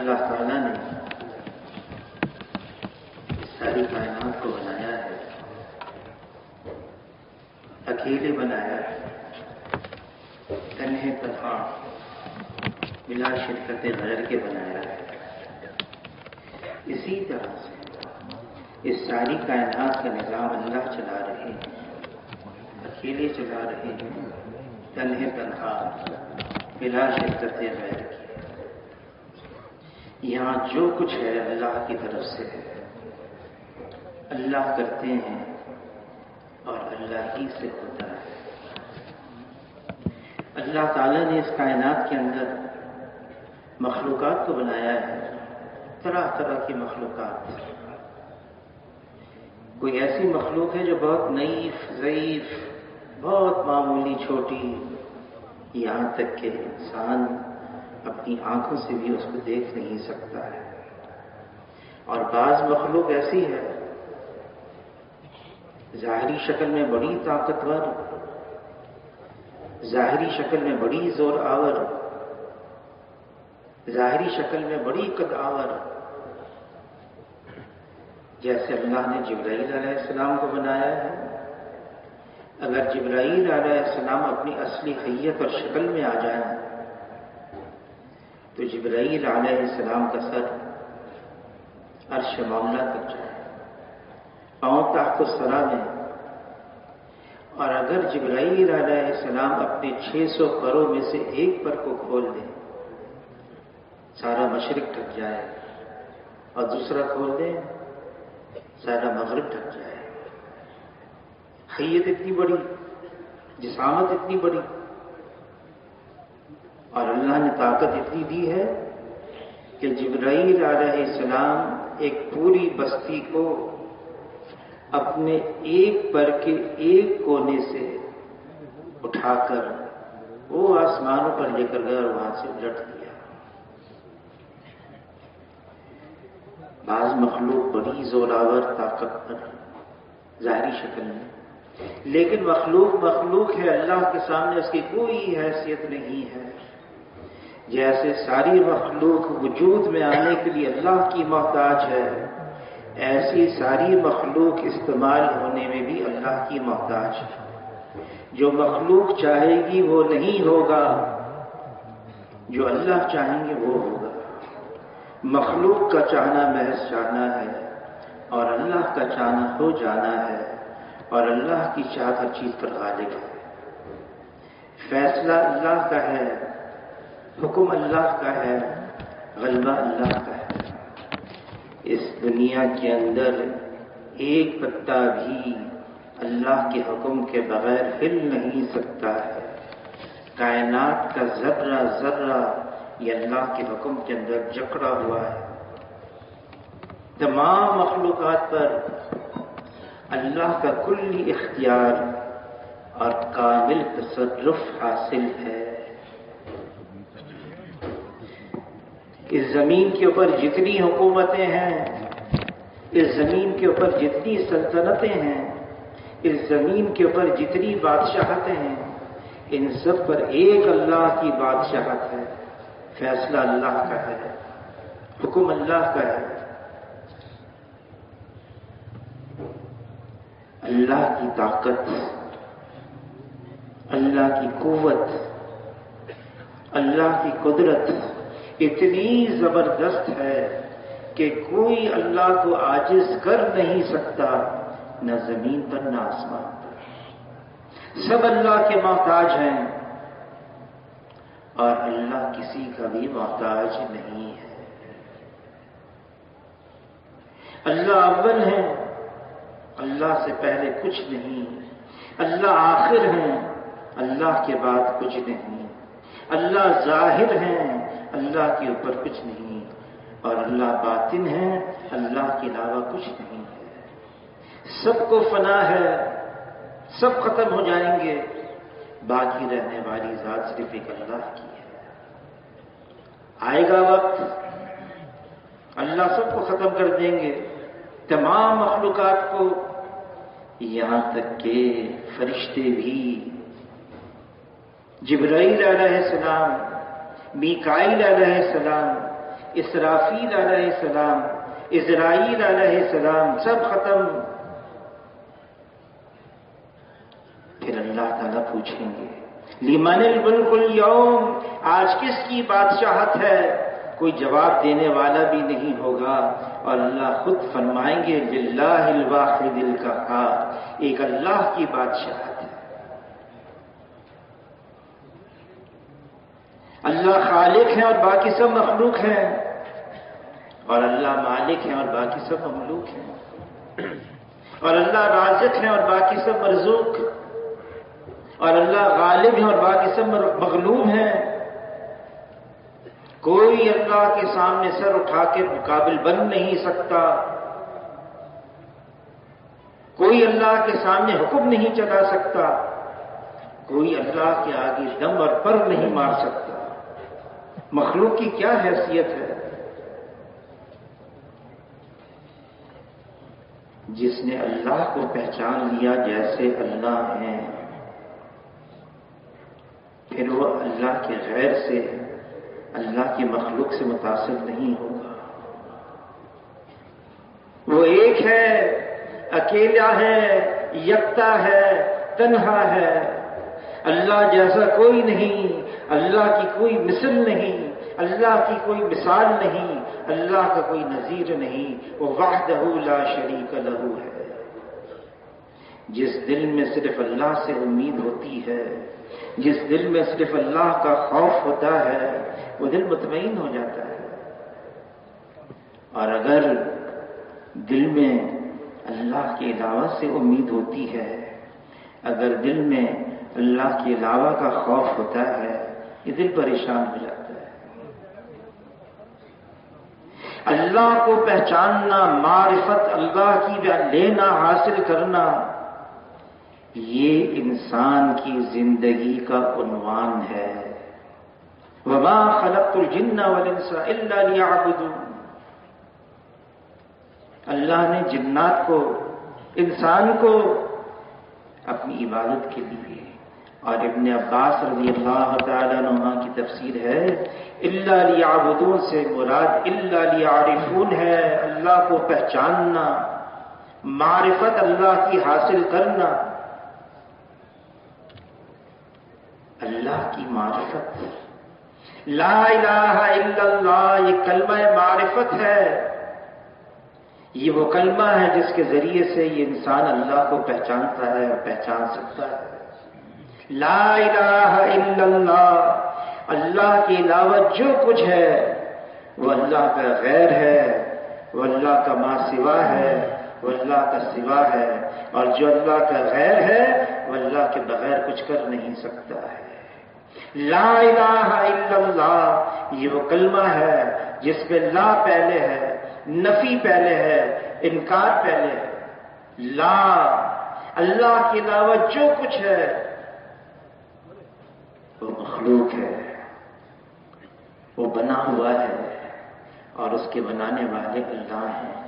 اللہ تعالیٰ نے ساری کائنات کو بنایا ہے، اکیلے بنایا ہے، تنہے تنہا بلا شرکت غیر کے بنایا ہے۔ اسی طرح سے اس ساری کائنات کا نظام اللہ چلا رہے ہیں، اکیلے چلا رہے ہیں، تنہے تنہا بلا شرکت غیر کی۔ یہاں جو کچھ ہے اللہ کی طرف سے ہے، اللہ کرتے ہیں اور اللہ ہی سے ہوتا ہے۔ اللہ تعالیٰ نے اس کائنات کے اندر مخلوقات کو بنایا ہے، طرح طرح کی مخلوقات۔ کوئی ایسی مخلوق ہے جو بہت نحیف، ضعیف، بہت معمولی، چھوٹی، یہاں تک کہ انسان اپنی آنکھوں سے بھی اس کو دیکھ نہیں سکتا ہے، اور بعض مخلوق ایسی ہے ظاہری شکل میں بڑی طاقتور، ظاہری شکل میں بڑی زور آور، ظاہری شکل میں بڑی قد آور، جیسے اللہ نے جبرائیل علیہ السلام کو بنایا ہے۔ اگر جبرائیل علیہ السلام اپنی اصلی حیت اور شکل میں آ جائیں تو جبرائیل علیہ السلام کا سر عرش معاملہ تک جائے، پاؤں تحت الثری میں، اور اگر جبرائیل علیہ السلام اپنے 600 پروں میں سے ایک پر کو کھول دیں، سارا مشرق ڈھک جائے، اور دوسرا کھول دیں سارا مغرب ڈھک جائے۔ حیت اتنی بڑی، جسامت اتنی بڑی، اور اللہ نے طاقت اتنی دی ہے کہ جبرائیل علیہ السلام ایک پوری بستی کو اپنے ایک پر کے ایک کونے سے اٹھا کر وہ آسمانوں پر لے کر گئے اور وہاں سے الٹ دیا۔ بعض مخلوق بڑی زوراور، طاقتور ظاہری شکل میں، لیکن مخلوق ہے، اللہ کے سامنے اس کی کوئی حیثیت نہیں ہے۔ جیسے ساری مخلوق وجود میں آنے کے لیے اللہ کی محتاج ہے، ایسی ساری مخلوق استعمال ہونے میں بھی اللہ کی محتاج ہے۔ جو مخلوق چاہے گی وہ نہیں ہوگا، جو اللہ چاہیں گے وہ ہوگا۔ مخلوق کا چاہنا محض چاہنا ہے، اور اللہ کا چاہنا ہو جانا ہے، اور اللہ کی چاہت ہر چیز پر غالب ہے۔ فیصلہ اللہ کا ہے، حکم اللہ کا ہے، غلبہ اللہ کا ہے۔ اس دنیا کے اندر ایک پتا بھی اللہ کے حکم کے بغیر ہل نہیں سکتا ہے۔ کائنات کا ذرہ ذرہ یہ اللہ کے حکم کے اندر جکڑا ہوا ہے۔ تمام مخلوقات پر اللہ کا کلی اختیار اور کامل تصرف حاصل ہے۔ اس زمین کے اوپر جتنی حکومتیں ہیں، اس زمین کے اوپر جتنی سلطنتیں ہیں، اس زمین کے اوپر جتنی بادشاہتیں ہیں، ان سب پر ایک اللہ کی بادشاہت ہے۔ فیصلہ اللہ کا ہے، حکم اللہ کا ہے۔ اللہ کی طاقت، اللہ کی قوت، اللہ کی قدرت اتنی زبردست ہے کہ کوئی اللہ کو عاجز کر نہیں سکتا، نہ زمین پر نہ آسمان پر۔ سب اللہ کے محتاج ہیں، اور اللہ کسی کا بھی محتاج نہیں ہے۔ اللہ اول ہے، اللہ سے پہلے کچھ نہیں۔ اللہ آخر ہیں، اللہ کے بعد کچھ نہیں۔ اللہ ظاہر ہیں، اللہ کے اوپر کچھ نہیں، اور اللہ باطن ہے، اللہ کے علاوہ کچھ نہیں ہے۔ سب کو فنا ہے، سب ختم ہو جائیں گے، باقی رہنے والی ذات صرف ایک اللہ کی ہے۔ آئے گا وقت اللہ سب کو ختم کر دیں گے، تمام مخلوقات کو، یہاں تک کہ فرشتے بھی، جبرائیل علیہ السلام، میکائیل علیہ السلام، اسرافیل علیہ السلام، اسرائیل علیہ السلام سب ختم. پھر اللہ تعالیٰ پوچھیں گے لمن الملک اليوم، آج کس کی بادشاہت ہے؟ کوئی جواب دینے والا بھی نہیں ہوگا، اور اللہ خود فرمائیں گے للہ الواحد القہار، ایک اللہ کی بادشاہت ہے. اللہ خالق ہیں اور باقی سب مخلوق ہیں، اور اللہ مالک ہیں اور باقی سب مملوک ہیں، اور اللہ رازق ہیں اور باقی سب مرزوق، اور اللہ غالب ہیں اور باقی سب مغلوب ہیں. کوئی اللہ کے سامنے سر اٹھا کے مقابل بن نہیں سکتا، کوئی اللہ کے سامنے حکم نہیں چلا سکتا، کوئی اللہ کے آگے دم اور پر نہیں مار سکتا. مخلوق کی کیا حیثیت ہے؟ جس نے اللہ کو پہچان لیا جیسے اللہ ہیں، پھر وہ اللہ کے غیر سے، اللہ کی مخلوق سے متاثر نہیں ہوگا. وہ ایک ہے، اکیلا ہے، یکتا ہے، تنہا ہے. اللہ جیسا کوئی نہیں، اللہ کی کوئی مثل نہیں، اللہ کی کوئی مثال نہیں، اللہ کا کوئی نظیر نہیں. وہ وحدہ لا شریک لہ ہے. جس دل میں صرف اللہ سے امید ہوتی ہے، جس دل میں صرف اللہ کا خوف ہوتا ہے، وہ دل مطمئن ہو جاتا ہے. اور اگر دل میں اللہ کے علاوہ سے امید ہوتی ہے، اگر دل میں اللہ کے علاوہ کا خوف ہوتا ہے، یہ دل پریشان ہو جاتا ہے. اللہ کو پہچاننا، معرفت اللہ کی لینا، حاصل کرنا، یہ انسان کی زندگی کا عنوان ہے. وَمَا خَلَقْتُ الْجِنَّ وَالْإِنسَ إِلَّا لِيَعْبُدُونِ. اللہ نے جنات کو، انسان کو اپنی عبادت کے لیے. اور ابن عباس رضی اللہ تعالیٰ عنہ کی تفسیر ہے الا لیعبدون سے مراد الا لیعرفون ہے، اللہ کو پہچاننا، معرفت اللہ کی حاصل کرنا. اللہ کی معرفت، لا الہ الا اللہ، یہ کلمہ معرفت ہے. یہ وہ کلمہ ہے جس کے ذریعے سے یہ انسان اللہ کو پہچانتا ہے اور پہچان سکتا ہے. لا الہ الا اللہ، اللہ کے علاوہ جو کچھ ہے وہ اللہ کا غیر ہے، وہ اللہ کا ما سوا ہے، وہ اللہ کا سوا ہے، اور جو اللہ کا غیر ہے وہ اللہ کے بغیر کچھ کر نہیں سکتا ہے. لا الہ الا اللہ یہ وہ کلمہ ہے جس میں لا پہلے ہے، نفی پہلے ہے، انکار پہلے ہے. لا، اللہ کے علاوہ جو کچھ ہے وہ مخلوق ہے، وہ بنا ہوا ہے، اور اس کے بنانے والے اللہ ہیں.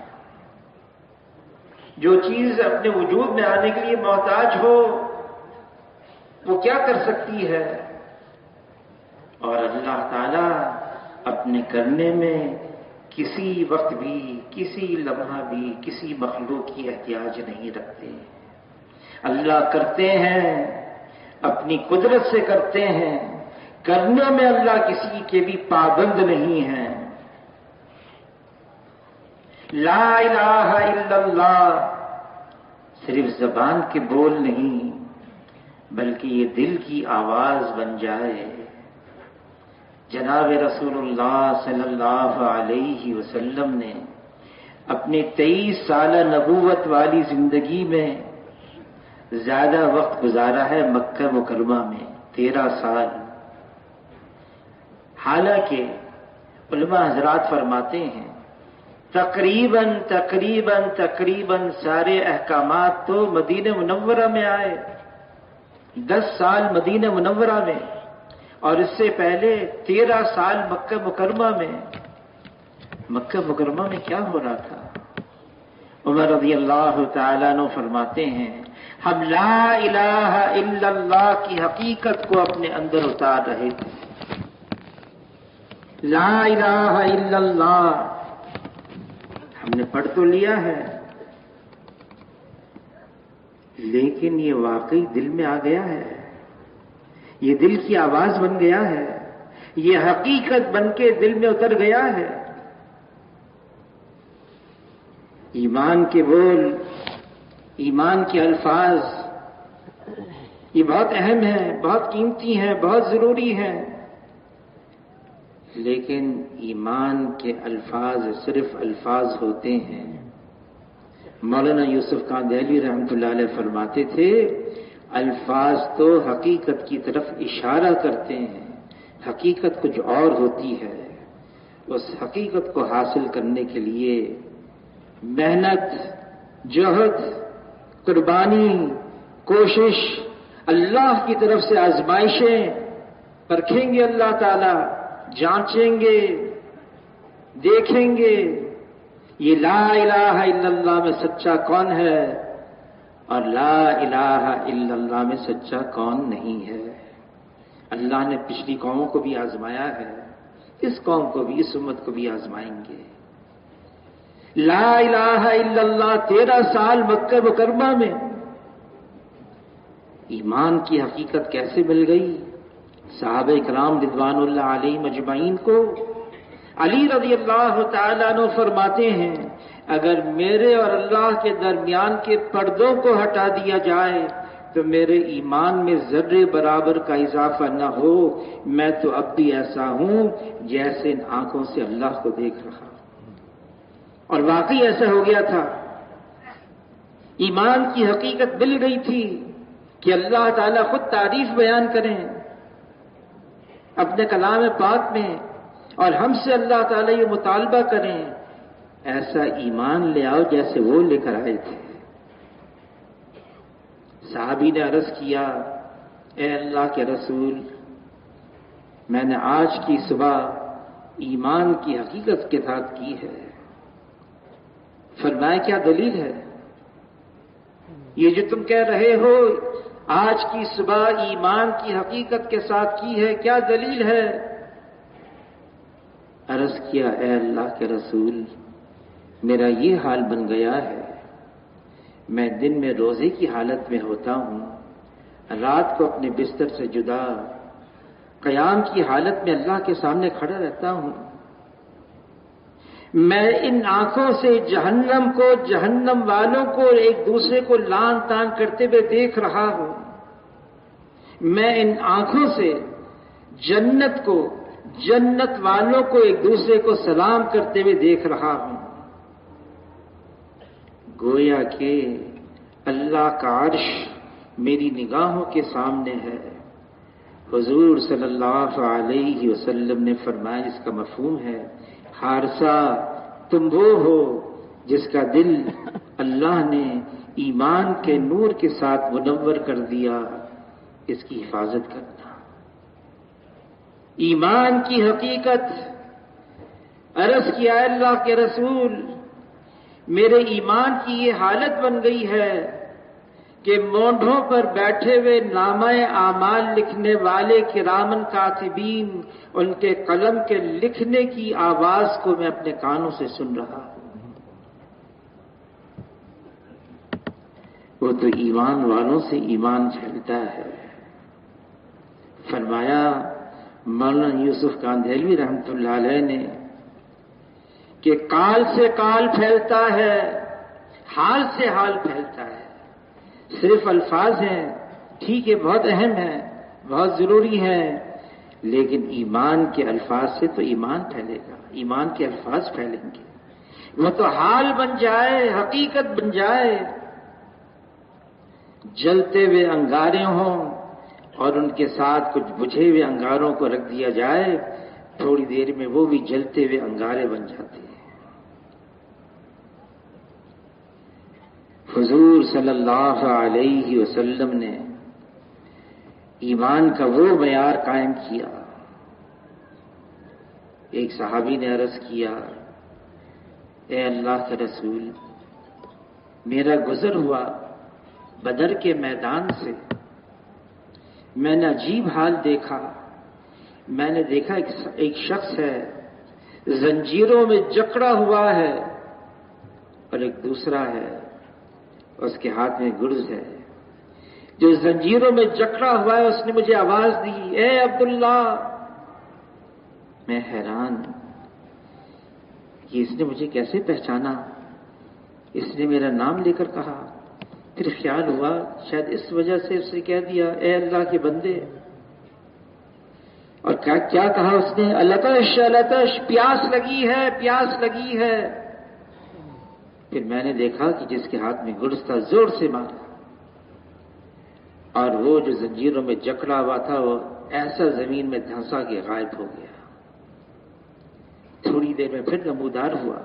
جو چیز اپنے وجود میں آنے کے لیے محتاج ہو وہ کیا کر سکتی ہے؟ اور اللہ تعالیٰ اپنے کرنے میں کسی وقت بھی، کسی لمحہ بھی کسی مخلوق کی احتیاج نہیں رکھتے. اللہ کرتے ہیں، اپنی قدرت سے کرتے ہیں، کرنے میں اللہ کسی کے بھی پابند نہیں ہیں. لا الہ الا اللہ صرف زبان کے بول نہیں بلکہ یہ دل کی آواز بن جائے. جناب رسول اللہ صلی اللہ علیہ وسلم نے اپنے 23 سالہ نبوت والی زندگی میں زیادہ وقت گزارا ہے مکہ مکرمہ میں، 13 سال. حالانکہ علماء حضرات فرماتے ہیں تقریباً سارے احکامات تو مدینہ منورہ میں آئے. 10 سال مدینہ منورہ میں، اور اس سے پہلے 13 سال مکہ مکرمہ میں. مکہ مکرمہ میں کیا ہو رہا تھا؟ عمر رضی اللہ تعالیٰ عنہ فرماتے ہیں ہم لا الہ الا اللہ کی حقیقت کو اپنے اندر اتار رہے تھے. لا الہ الا اللہ ہم نے پڑھ تو لیا ہے، لیکن یہ واقعی دل میں آ گیا ہے، یہ دل کی آواز بن گیا ہے، یہ حقیقت بن کے دل میں اتر گیا ہے۔ ایمان کے بول، ایمان کے الفاظ یہ بہت اہم ہیں، بہت قیمتی ہیں، بہت ضروری ہیں، لیکن ایمان کے الفاظ صرف الفاظ ہوتے ہیں۔ مولانا یوسف قاندیلوی رحمۃ اللہ علیہ فرماتے تھے، الفاظ تو حقیقت کی طرف اشارہ کرتے ہیں، حقیقت کچھ اور ہوتی ہے۔ اس حقیقت کو حاصل کرنے کے لیے محنت، جہد، قربانی، کوشش، اللہ کی طرف سے آزمائشیں پرکھیں گے، اللہ تعالی جانچیں گے، دیکھیں گے یہ لا الہ الا اللہ میں سچا کون ہے اور لا الہ الا اللہ میں سچا کون نہیں ہے۔ اللہ نے پچھلی قوموں کو بھی آزمایا ہے، اس قوم کو بھی، اس امت کو بھی آزمائیں گے۔ لا الہ الا اللہ 13 سال مکہ مکرمہ میں ایمان کی حقیقت کیسے مل گئی؟ صحابہ کرام رضوان اللہ علیہم اجمعین کو علی رضی اللہ تعالیٰ عنہ فرماتے ہیں، اگر میرے اور اللہ کے درمیان کے پردوں کو ہٹا دیا جائے تو میرے ایمان میں ذرے برابر کا اضافہ نہ ہو، میں تو اب بھی ایسا ہوں جیسے ان آنکھوں سے اللہ کو دیکھ رہا ہوں۔ اور واقعی ایسا ہو گیا تھا، ایمان کی حقیقت مل گئی تھی کہ اللہ تعالیٰ خود تعریف بیان کریں اپنے کلام پاک میں، اور ہم سے اللہ تعالیٰ یہ مطالبہ کریں، ایسا ایمان لے آؤ جیسے وہ لے کر آئے تھے۔ صحابی نے عرض کیا، اے اللہ کے رسول، میں نے آج کی صبح ایمان کی حقیقت کے ساتھ کی ہے۔ فرمایا کیا دلیل ہے؟ یہ جو تم کہہ رہے ہو آج کی صبح ایمان کی حقیقت کے ساتھ کی ہے، کیا دلیل ہے؟ عرض کیا، اے اللہ کے رسول، میرا یہ حال بن گیا ہے، میں دن میں روزے کی حالت میں ہوتا ہوں، رات کو اپنے بستر سے جدا قیام کی حالت میں اللہ کے سامنے کھڑا رہتا ہوں۔ میں ان آنکھوں سے جہنم کو، جہنم والوں کو ایک دوسرے کو لان تان کرتے ہوئے دیکھ رہا ہوں، میں ان آنکھوں سے جنت کو، جنت والوں کو ایک دوسرے کو سلام کرتے ہوئے دیکھ رہا ہوں۔ گویا کہ اللہ کا عرش میری نگاہوں کے سامنے ہے۔ حضور صلی اللہ علیہ وسلم نے فرمایا، اس کا مفہوم ہے، حارثہ تم وہ ہو جس کا دل اللہ نے ایمان کے نور کے ساتھ منور کر دیا، اس کی حفاظت کرنا۔ ایمان کی حقیقت، عرض کیا اللہ کے رسول، میرے ایمان کی یہ حالت بن گئی ہے کہ مونڈھوں پر بیٹھے ہوئے نامہ اعمال لکھنے والے کرامن کاتبین، ان کے قلم کے لکھنے کی آواز کو میں اپنے کانوں سے سن رہا ہوں۔ وہ تو ایمان والوں سے ایمان پھیلتا ہے۔ فرمایا مولانا یوسف قاندیلوی رحمۃ اللہ علیہ نے کہ کال سے کال پھیلتا ہے، حال سے حال پھیلتا ہے۔ صرف الفاظ ہیں، ٹھیک ہے، بہت اہم ہیں، بہت ضروری ہیں، لیکن ایمان کے الفاظ سے تو ایمان پھیلے گا، ایمان کے الفاظ پھیلیں گے، وہ تو حال بن جائے، حقیقت بن جائے۔ جلتے ہوئے انگارے ہوں اور ان کے ساتھ کچھ بجھے ہوئے انگاروں کو رکھ دیا جائے، تھوڑی دیر میں وہ بھی جلتے ہوئے انگارے بن جاتے ہیں۔ حضور صلی اللہ علیہ وسلم نے ایمان کا وہ معیار قائم کیا۔ ایک صحابی نے عرض کیا، اے اللہ کے رسول، میرا گزر ہوا بدر کے میدان سے، میں نے عجیب حال دیکھا، میں نے دیکھا ایک شخص ہے زنجیروں میں جکڑا ہوا ہے اور ایک دوسرا ہے اس کے ہاتھ میں گرز ہے. جو زنجیروں میں جکڑا ہوا ہے اس نے مجھے آواز دی، اے عبداللہ. میں حیران کہ اس نے مجھے کیسے پہچانا، اس نے میرا نام لے کر کہا. پھر خیال ہوا شاید اس وجہ سے اس نے کہہ دیا اے اللہ کے بندے. اور کیا کہا اس نے، التش التش، پیاس لگی ہے، پیاس لگی ہے. پھر میں نے دیکھا کہ جس کے ہاتھ میں گرز تھا زور سے مارا، اور وہ جو زنجیروں میں جکڑا ہوا تھا وہ ایسا زمین میں دھنسا کے غائب ہو گیا. تھوڑی دیر میں پھر نمودار ہوا.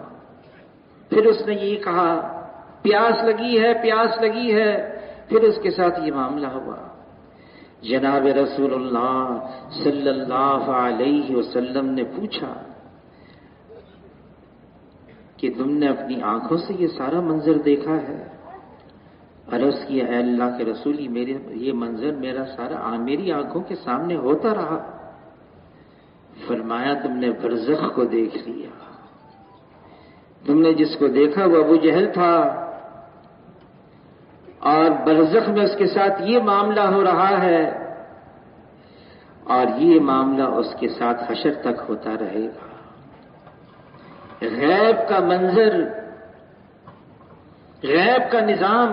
پھر اس نے یہ کہا پیاس لگی ہے، پیاس لگی ہے. پھر اس کے ساتھ یہ معاملہ ہوا. جناب رسول اللہ صلی اللہ علیہ وسلم نے پوچھا کہ تم نے اپنی آنکھوں سے یہ سارا منظر دیکھا ہے؟ عرض کیا اے اللہ کے رسول، یہ منظر میری آنکھوں کے سامنے ہوتا رہا. فرمایا تم نے برزخ کو دیکھ لیا. تم نے جس کو دیکھا وہ ابو جہل تھا، اور برزخ میں اس کے ساتھ یہ معاملہ ہو رہا ہے، اور یہ معاملہ اس کے ساتھ حشر تک ہوتا رہے گا. غیب کا منظر، غیب کا نظام،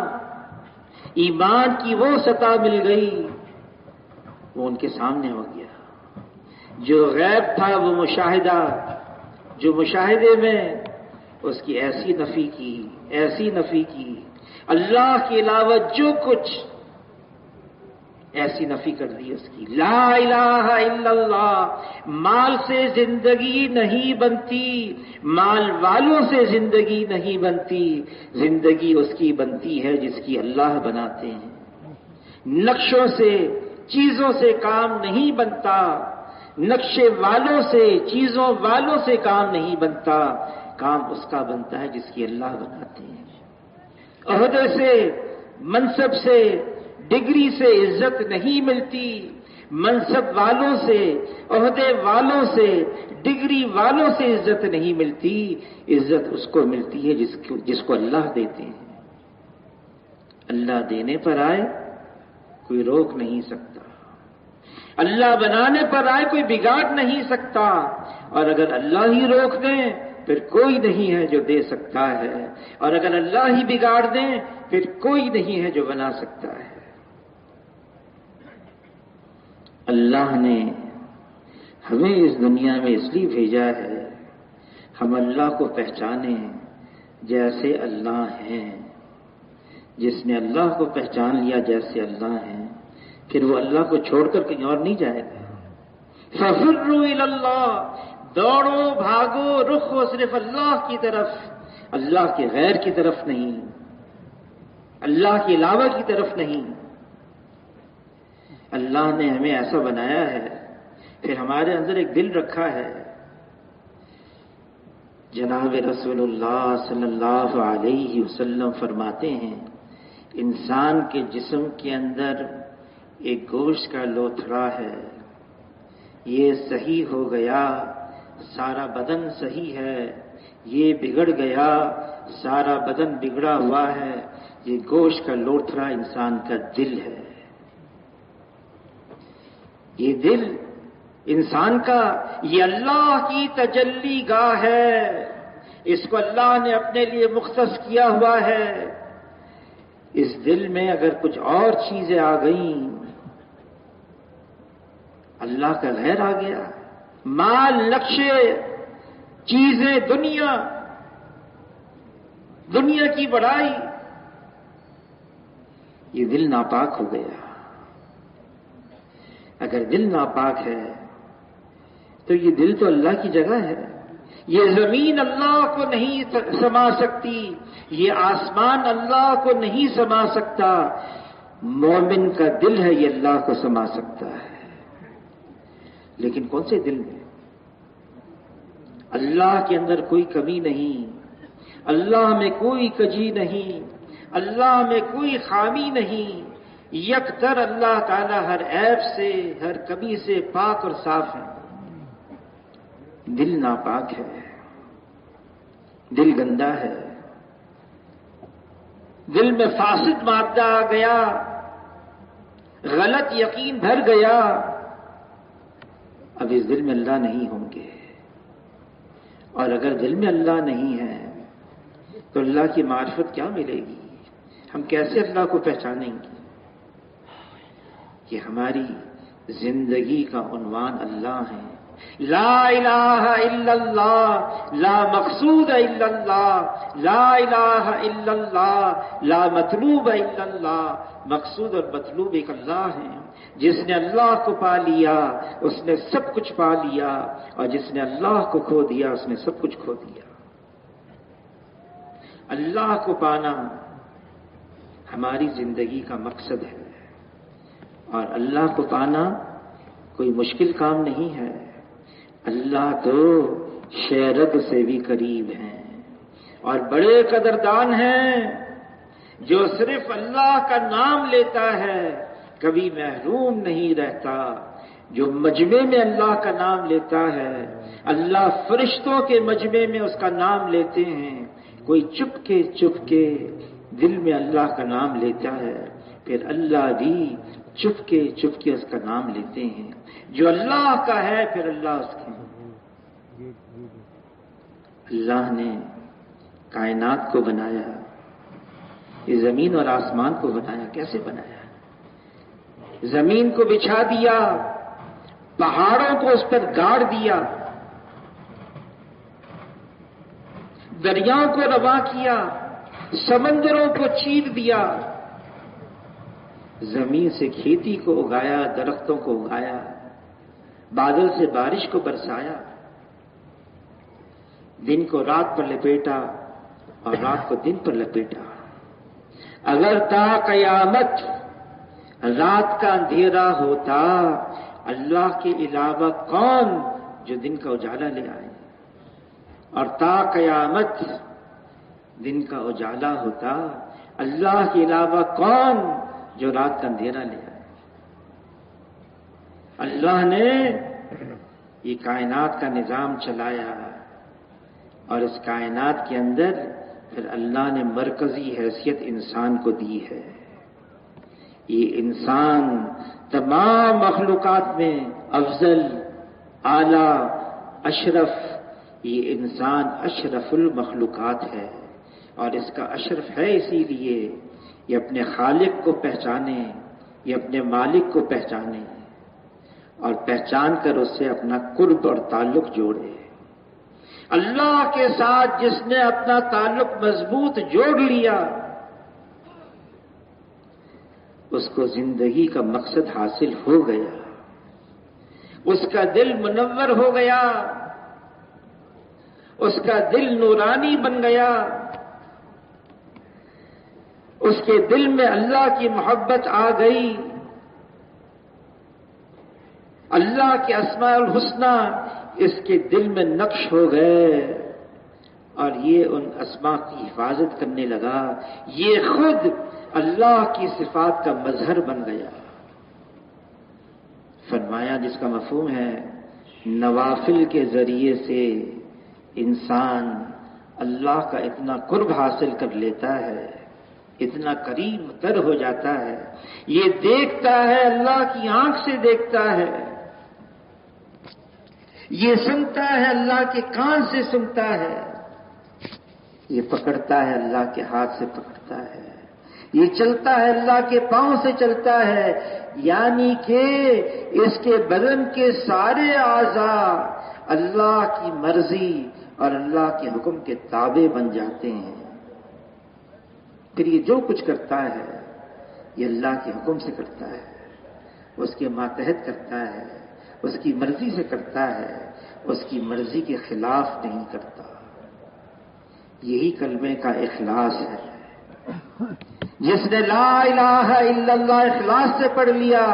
ایمان کی وہ سطح مل گئی، وہ ان کے سامنے ہو گیا. جو غیب تھا وہ مشاہدہ، جو مشاہدے میں اس کی ایسی نفی کی اللہ کے علاوہ جو کچھ، ایسی نفی کر دی اس کی. لا الہ الا اللہ. مال سے زندگی نہیں بنتی، مال والوں سے زندگی نہیں بنتی، زندگی اس کی بنتی ہے جس کی اللہ بناتے ہیں. نقشوں سے، چیزوں سے کام نہیں بنتا، نقشے والوں سے، چیزوں والوں سے کام نہیں بنتا، کام اس کا بنتا ہے جس کی اللہ بناتے ہیں. عہدے سے، منصب سے، ڈگری سے عزت نہیں ملتی. منصب والوں سے، عہدے والوں سے، ڈگری والوں سے عزت نہیں ملتی. عزت اس کو ملتی ہے جس کو اللہ دیتے ہیں. اللہ دینے پر آئے کوئی روک نہیں سکتا، اللہ بنانے پر آئے کوئی بگاڑ نہیں سکتا، اور اگر اللہ ہی روک دیں پھر کوئی نہیں ہے جو دے سکتا ہے، اور اگر اللہ ہی بگاڑ دیں پھر کوئی نہیں ہے جو بنا سکتا ہے. اللہ نے ہمیں اس دنیا میں اس لیے بھیجا ہے ہم اللہ کو پہچانیں جیسے اللہ ہیں. جس نے اللہ کو پہچان لیا جیسے اللہ ہیں، پھر وہ اللہ کو چھوڑ کر کہیں اور نہیں جائے گا. فَفِرُّوا إِلَى اللَّهِ، دوڑو، بھاگو، رخ ہو صرف اللہ کی طرف، اللہ کے غیر کی طرف نہیں، اللہ کے علاوہ کی طرف نہیں. اللہ نے ہمیں ایسا بنایا ہے، پھر ہمارے اندر ایک دل رکھا ہے. جناب رسول اللہ صلی اللہ علیہ وسلم فرماتے ہیں انسان کے جسم کے اندر ایک گوشت کا لوتھڑا ہے، یہ صحیح ہو گیا سارا بدن صحیح ہے، یہ بگڑ گیا سارا بدن بگڑا ہوا ہے. یہ گوشت کا لوتھڑا انسان کا دل ہے. یہ دل انسان کا، یہ اللہ کی تجلی گاہ ہے. اس کو اللہ نے اپنے لیے مختص کیا ہوا ہے. اس دل میں اگر کچھ اور چیزیں آ گئیں، اللہ کا غیر آ گیا، مال، نقشے، چیزیں، دنیا کی بڑائی، یہ دل ناپاک ہو گیا. اگر دل ناپاک ہے تو یہ دل تو اللہ کی جگہ ہے. یہ زمین اللہ کو نہیں سما سکتی، یہ آسمان اللہ کو نہیں سما سکتا. مومن کا دل ہے یہ اللہ کو سما سکتا ہے. لیکن کون سے دل میں؟ اللہ کے اندر کوئی کمی نہیں، اللہ میں کوئی کجی نہیں، اللہ میں کوئی خامی نہیں. یکطر اللہ تعالی ہر عیب سے، ہر کمی سے پاک اور صاف ہے. دل ناپاک ہے، دل گندا ہے، دل میں فاسد مادہ آ گیا، غلط یقین بھر گیا، اب اس دل میں اللہ نہیں ہوں گے۔ اور اگر دل میں اللہ نہیں ہے تو اللہ کی معرفت کیا ملے گی؟ ہم کیسے اللہ کو پہچانیں گے؟ کہ ہماری زندگی کا عنوان اللہ ہے۔ لا الہ الا اللہ، لا مقصود الا اللہ، لا الہ الا اللہ، لا مطلوب الا اللہ۔ مقصود اور مطلوب ایک اللہ ہے۔ جس نے اللہ کو پا لیا اس نے سب کچھ پا لیا، اور جس نے اللہ کو کھو دیا اس نے سب کچھ کھو دیا۔ اللہ کو پانا ہماری زندگی کا مقصد ہے، اور اللہ کو پانا کوئی مشکل کام نہیں ہے۔ اللہ تو شہرت سے بھی قریب ہیں اور بڑے قدردان ہیں۔ جو صرف اللہ کا نام لیتا ہے کبھی محروم نہیں رہتا۔ جو مجمع میں اللہ کا نام لیتا ہے، اللہ فرشتوں کے مجمع میں اس کا نام لیتے ہیں۔ کوئی چپ کے دل میں اللہ کا نام لیتا ہے، پھر اللہ بھی چپ کے اس کا نام لیتے ہیں۔ جو اللہ کا ہے پھر اللہ اس کے۔ اللہ نے کائنات کو بنایا، یہ زمین اور آسمان کو بنایا۔ کیسے بنایا؟ زمین کو بچھا دیا، پہاڑوں کو اس پر گاڑ دیا، دریاؤں کو رواں کیا، سمندروں کو چیر دیا، زمین سے کھیتی کو اگایا، درختوں کو اگایا، بادل سے بارش کو برسایا، دن کو رات پر لپیٹا اور رات کو دن پر لپیٹا۔ اگر تا قیامت رات کا اندھیرا ہوتا، اللہ کے علاوہ کون جو دن کا اجالا لے آئے؟ اور تا قیامت دن کا اجالا ہوتا، اللہ کے علاوہ کون جو رات کا اندھیرا لے آئے؟ اللہ نے یہ کائنات کا نظام چلایا، اور اس کائنات کے اندر پھر اللہ نے مرکزی حیثیت انسان کو دی ہے۔ یہ انسان تمام مخلوقات میں افضل، اعلی، اشرف، یہ انسان اشرف المخلوقات ہے، اور اس کا اشرف ہے اسی لیے یہ اپنے خالق کو پہچانے، یہ اپنے مالک کو پہچانے، اور پہچان کر اس سے اپنا قرب اور تعلق جوڑے۔ اللہ کے ساتھ جس نے اپنا تعلق مضبوط جوڑ لیا، اس کو زندگی کا مقصد حاصل ہو گیا، اس کا دل منور ہو گیا، اس کا دل نورانی بن گیا، اس کے دل میں اللہ کی محبت آ گئی، اللہ کے اسماء الحسنی اس کے دل میں نقش ہو گئے، اور یہ ان اسماء کی حفاظت کرنے لگا۔ یہ خود اللہ کی صفات کا مظہر بن گیا۔ فرمایا جس کا مفہوم ہے نوافل کے ذریعے سے انسان اللہ کا اتنا قرب حاصل کر لیتا ہے، اتنا قریب تر ہو جاتا ہے، یہ دیکھتا ہے، اللہ کی آنکھ سے دیکھتا ہے، یہ سنتا ہے، اللہ کے کان سے سنتا ہے، یہ پکڑتا ہے، اللہ کے ہاتھ سے پکڑتا ہے، یہ چلتا ہے، اللہ کے پاؤں سے چلتا ہے، یعنی کہ اس کے بدن کے سارے اعضاء اللہ کی مرضی اور اللہ کے حکم کے تابع بن جاتے ہیں۔ پھر یہ جو کچھ کرتا ہے یہ اللہ کے حکم سے کرتا ہے، اس کے ماتحت کرتا ہے، اس کی مرضی سے کرتا ہے، اس کی مرضی کے خلاف نہیں کرتا۔ یہی کلمے کا اخلاص ہے۔ جس نے لا الہ الا اللہ اخلاص سے پڑھ لیا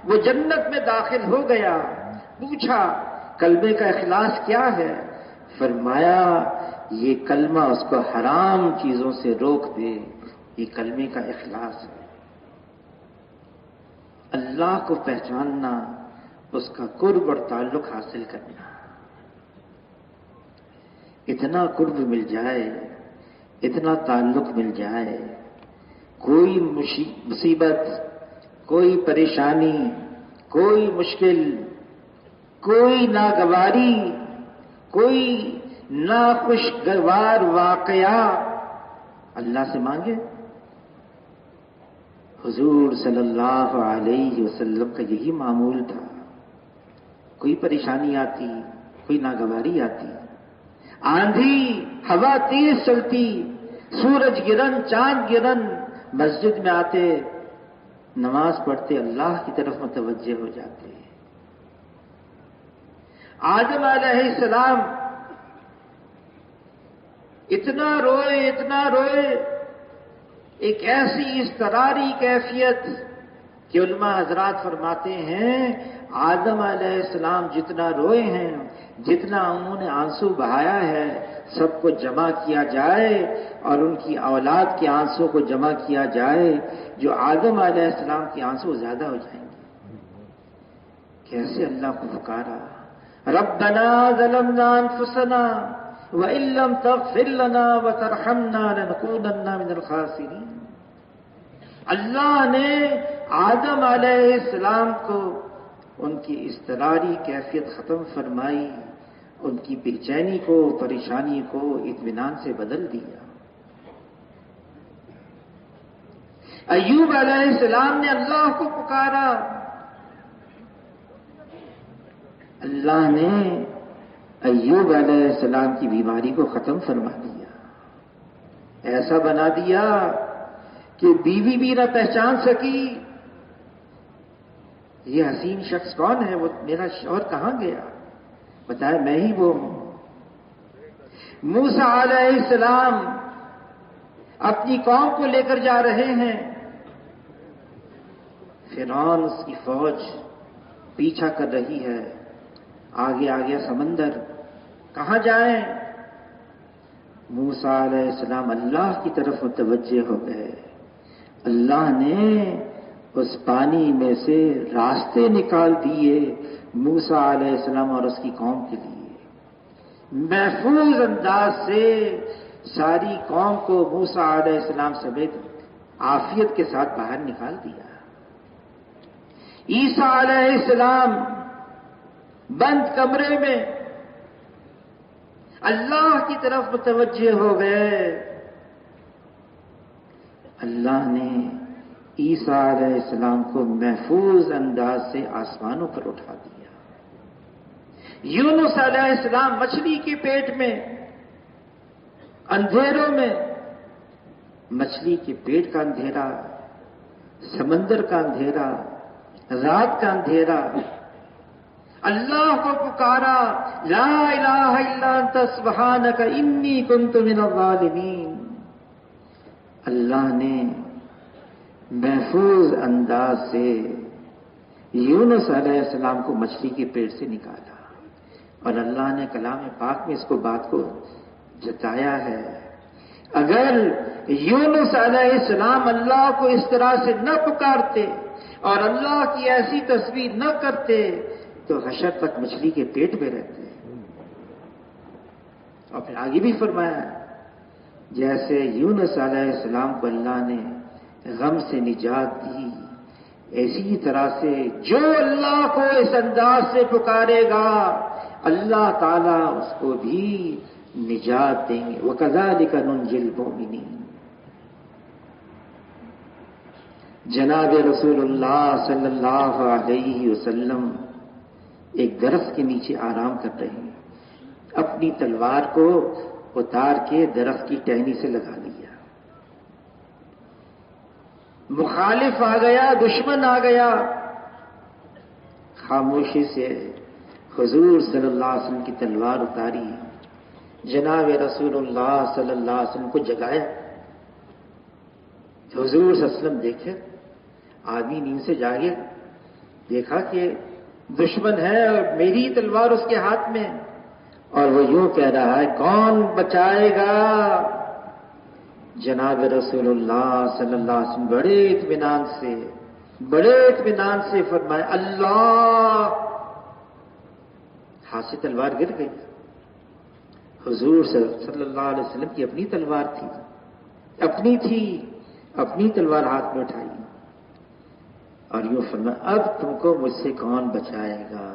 وہ جنت میں داخل ہو گیا۔ پوچھا کلمے کا اخلاص کیا ہے؟ فرمایا یہ کلمہ اس کو حرام چیزوں سے روک دے، یہ کلمے کا اخلاص ہے۔ اللہ کو پہچاننا، اس کا قرب اور تعلق حاصل کرنا۔ اتنا قرب مل جائے، اتنا تعلق مل جائے، کوئی مصیبت، کوئی پریشانی، کوئی مشکل، کوئی ناگواری، کوئی ناخوشگوار واقعہ اللہ سے مانگے۔ حضور صلی اللہ علیہ وسلم کا یہی معمول تھا۔ کوئی پریشانی آتی، کوئی ناگواری آتی، آندھی، ہوا تیز چلتی، سورج گرہن، چاند گرہن، مسجد میں آتے، نماز پڑھتے، اللہ کی طرف متوجہ ہو جاتے۔ آدم علیہ السلام اتنا روئے، اتنا روئے، ایک ایسی اضطراری کیفیت کہ علماء حضرات فرماتے ہیں آدم علیہ السلام جتنا روئے ہیں، جتنا انہوں نے آنسو بہایا ہے، سب کو جمع کیا جائے اور ان کی اولاد کے آنسو کو جمع کیا جائے، جو آدم علیہ السلام کے آنسو زیادہ ہو جائیں گے۔ کیسے اللہ کو پکارا، ربنا ظلمنا انفسنا وَإِن لَّمْ تَغْفِرْ لَنَا وَتَرْحَمْنَا لَنَكُونَنَّ مِنَ الْخَاسِرِينَ۔ اللہ نے آدم علیہ السلام کو ان کی اضطراری کیفیت ختم فرمائی، ان کی بے چینی کو، پریشانی کو اطمینان سے بدل دیا۔ ایوب علیہ السلام نے اللہ کو پکارا، اللہ نے ایوب علیہ السلام کی بیماری کو ختم فرما دیا، ایسا بنا دیا کہ بیوی بھی نہ پہچان سکی یہ حسین شخص کون ہے، وہ میرا شوہر کہاں گیا، بتایا میں ہی وہ ہوں۔ موسیٰ علیہ السلام اپنی قوم کو لے کر جا رہے ہیں، فرعون اس کی فوج پیچھا کر رہی ہے، آگے آگے سمندر، کہاں جائیں؟ موسیٰ علیہ السلام اللہ کی طرف متوجہ ہو گئے، اللہ نے اس پانی میں سے راستے نکال دیے موسیٰ علیہ السلام اور اس کی قوم کے لیے، محفوظ انداز سے ساری قوم کو موسیٰ علیہ السلام سمیت عافیت کے ساتھ باہر نکال دیا۔ عیسیٰ علیہ السلام بند کمرے میں اللہ کی طرف متوجہ ہو گئے، اللہ نے عیسیٰ علیہ السلام کو محفوظ انداز سے آسمانوں پر اٹھا دیا۔ یونس علیہ السلام مچھلی کے پیٹ میں، اندھیروں میں، مچھلی کے پیٹ کا اندھیرا، سمندر کا اندھیرا، رات کا اندھیرا، اللہ کو پکارا، لا الہ الا انت سبحانک انی کنت من الظالمین۔ اللہ نے محفوظ انداز سے یونس علیہ السلام کو مچھلی کے پیٹ سے نکالا، اور اللہ نے کلام پاک میں اس کو بات کو جتایا ہے، اگر یونس علیہ السلام اللہ کو اس طرح سے نہ پکارتے اور اللہ کی ایسی تصویر نہ کرتے تو حشر تک مچھلی کے پیٹ میں رہتے۔ اور پھر آگے بھی فرمایا، جیسے یونس علیہ السلام کو اللہ نے غم سے نجات دی، اسی طرح سے جو اللہ کو اس انداز سے پکارے گا اللہ تعالیٰ اس کو بھی نجات دیں گے۔ وَكَذَلِكَ نُنْجِي الْمُؤْمِنِينَ۔ جناب رسول اللہ صلی اللہ علیہ وسلم ایک درخت کے نیچے آرام کر رہے ہیں، اپنی تلوار کو اتار کے درخت کی ٹہنی سے لگا لیا، مخالف آ گیا، دشمن آ گیا، خاموشی سے حضور صلی اللہ علیہ وسلم کی تلوار اتاری، جناب رسول اللہ صلی اللہ علیہ وسلم کو جگایا۔ حضور صلی اللہ علیہ وسلم دیکھے، آدمی نیند سے جاگے، دیکھا کہ دشمن ہے اور میری تلوار اس کے ہاتھ میں، اور وہ یوں کہہ رہا ہے، کون بچائے گا؟ جناب رسول اللہ صلی اللہ علیہ وسلم بڑے اطمینان سے فرمائے، اللہ۔ ہاتھ سے تلوار گر گئی، حضور صلی اللہ علیہ وسلم کی اپنی تلوار تھی، اپنی تلوار ہاتھ میں اٹھائی اور یوں فرمایا اب تم کو مجھ سے کون بچائے گا؟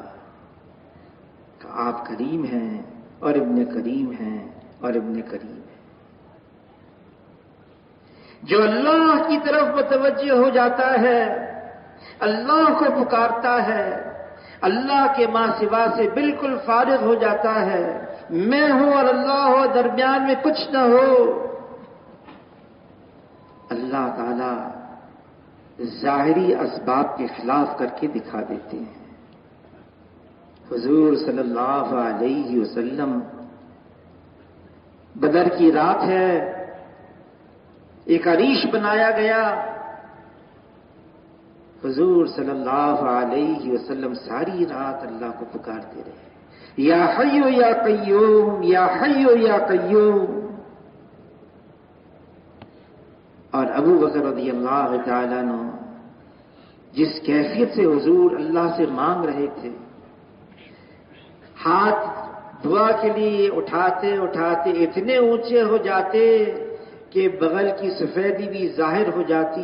کہ آپ کریم ہیں اور ابن کریم ہیں اور ابن کریم ہیں۔ جو اللہ کی طرف متوجہ ہو جاتا ہے، اللہ کو پکارتا ہے، اللہ کے ماں سوا سے بالکل فارغ ہو جاتا ہے، میں ہوں اور اللہ ہو، درمیان میں کچھ نہ ہو، اللہ تعالی ظاہری اسباب کے خلاف کر کے دکھا دیتے ہیں۔ حضور صلی اللہ علیہ وسلم، بدر کی رات ہے، ایک عریش بنایا گیا، حضور صلی اللہ علیہ وسلم ساری رات اللہ کو پکارتے رہے، یا حی یا قیوم، یا حی یا قیوم۔ اور ابو بکر رضی اللہ تعالیٰ عنہ جس کیفیت سے حضور اللہ سے مانگ رہے تھے، ہاتھ دعا کے لیے اٹھاتے اٹھاتے اتنے اونچے ہو جاتے کہ بغل کی سفیدی بھی ظاہر ہو جاتی،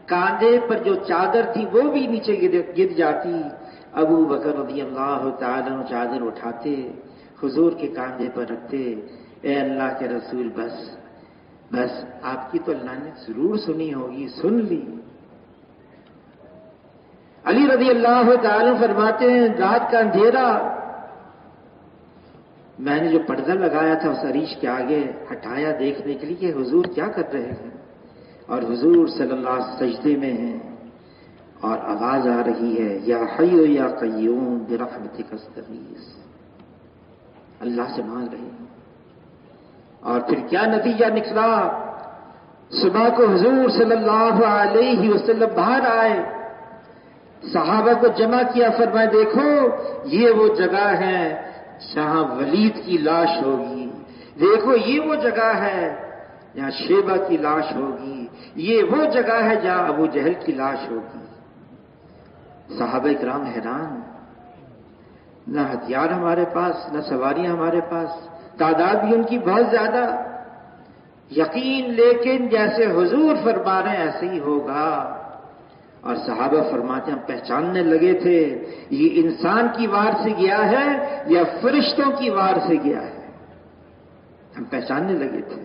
کاندھے پر جو چادر تھی وہ بھی نیچے گر جاتی۔ ابو بکر رضی اللہ تعالیٰ عنہ چادر اٹھاتے، حضور کے کاندھے پر رکھتے، اے اللہ کے رسول بس آپ کی تو اللہ نے ضرور سنی ہوگی، سن لی۔ علی رضی اللہ تعالیٰ عنہ فرماتے ہیں رات کا اندھیرا، میں نے جو پردہ لگایا تھا اس عریش کے آگے ہٹایا دیکھنے کے لیے کہ حضور کیا کر رہے ہیں، اور حضور صلی اللہ علیہ وسلم سجدے میں ہیں اور آواز آ رہی ہے، یا حی یا قیوم برحمتک استغیث، اللہ سے مانگ رہے ہیں۔ اور پھر کیا نتیجہ نکلا؟ صبح کو حضور صلی اللہ علیہ وسلم باہر آئے، صحابہ کو جمع کیا، فرمائے دیکھو یہ وہ جگہ ہے جہاں ولید کی لاش ہوگی، دیکھو یہ وہ جگہ ہے جہاں شیبہ کی لاش ہوگی، یہ وہ جگہ ہے جہاں ابو جہل کی لاش ہوگی۔ صحابہ کرام حیران، نہ ہتھیار ہمارے پاس، نہ سواریاں ہمارے پاس، تعداد بھی ان کی بہت زیادہ، یقین لیکن جیسے حضور فرما رہے ہیں ایسے ہی ہوگا۔ اور صحابہ فرماتے ہیں ہم پہچاننے لگے تھے یہ انسان کی وار سے گیا ہے یا فرشتوں کی وار سے گیا ہے، ہم پہچاننے لگے تھے۔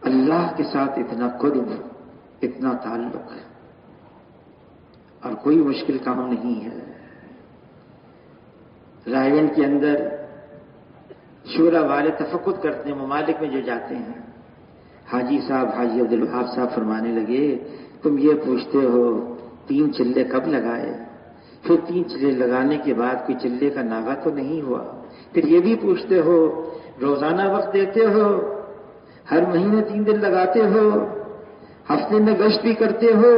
اللہ کے ساتھ اتنا قرب، اتنا تعلق، اور کوئی مشکل کام نہیں ہے۔ رائے گنج کے اندر شورا والے تفقد کرتے ہیں، ممالک میں جو جاتے ہیں، حاجی صاحب، حاجی عبدالوہاب صاحب فرمانے لگے تم یہ پوچھتے ہو 3 چلے کب لگائے، پھر 3 چلے لگانے کے بعد کوئی چلے کا ناغہ تو نہیں ہوا، پھر یہ بھی پوچھتے ہو روزانہ وقت دیتے ہو، ہر مہینے 3 دن لگاتے ہو، ہفتے میں گشت بھی کرتے ہو،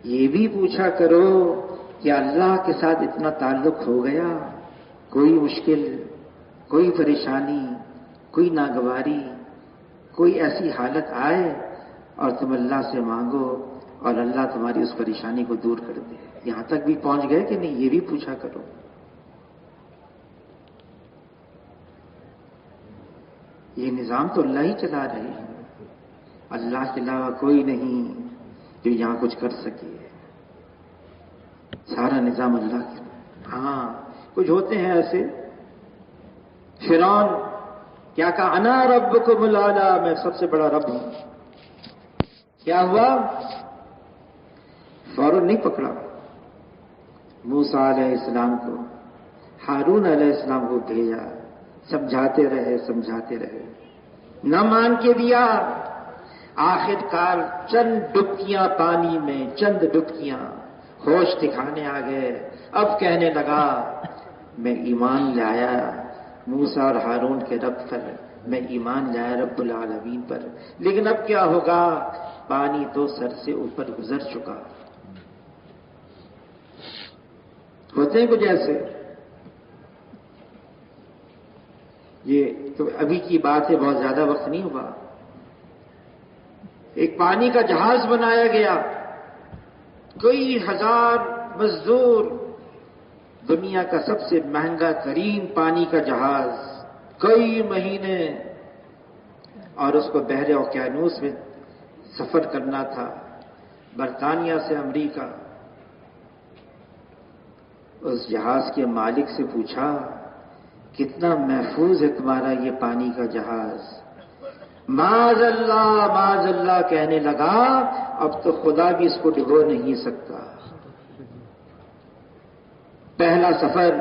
یہ بھی پوچھا کرو کہ اللہ کے ساتھ اتنا تعلق ہو گیا، کوئی مشکل، کوئی پریشانی، کوئی ناگواری، کوئی ایسی حالت آئے اور تم اللہ سے مانگو اور اللہ تمہاری اس پریشانی کو دور کر دے، یہاں تک بھی پہنچ گئے کہ نہیں، یہ بھی پوچھا کرو۔ یہ نظام تو اللہ ہی چلا رہے ہیں، اللہ کے علاوہ کوئی نہیں جو یہاں کچھ کر سکے، سارا نظام اللہ کے۔ ہاں کچھ ہوتے ہیں ایسے، فرعون کیا کہا، انا ربکم الاعلی، میں سب سے بڑا رب ہوں، کیا ہوا؟ فوراً نہیں پکڑا، موسیٰ علیہ السلام کو، ہارون علیہ السلام کو بھیجا، سمجھاتے رہے، نہ مان کے دیا، آخر کار چند ڈبکیاں پانی میں، چند ڈبکیاں، ہوش دکھانے آ گئے، اب کہنے لگا میں ایمان لایا موسیٰ اور ہارون کے رب پر، میں ایمان لایا رب العالمین پر، لیکن اب کیا ہوگا، پانی تو سر سے اوپر گزر چکا۔ ہوتے ہیں کچھ ایسے، یہ تو ابھی کی بات ہے، بہت زیادہ وقت نہیں ہوا۔ ایک پانی کا جہاز بنایا گیا، کئی ہزار مزدور دنیا کا سب سے مہنگا ترین پانی کا جہاز، کئی مہینے، اور اس کو بحر اوقیانوس میں سفر کرنا تھا، برطانیہ سے امریکہ۔ اس جہاز کے مالک سے پوچھا کتنا محفوظ ہے تمہارا یہ پانی کا جہاز؟ معاذ اللہ کہنے لگا، اب تو خدا بھی اس کو ڈبو نہیں سکتا۔ پہلا سفر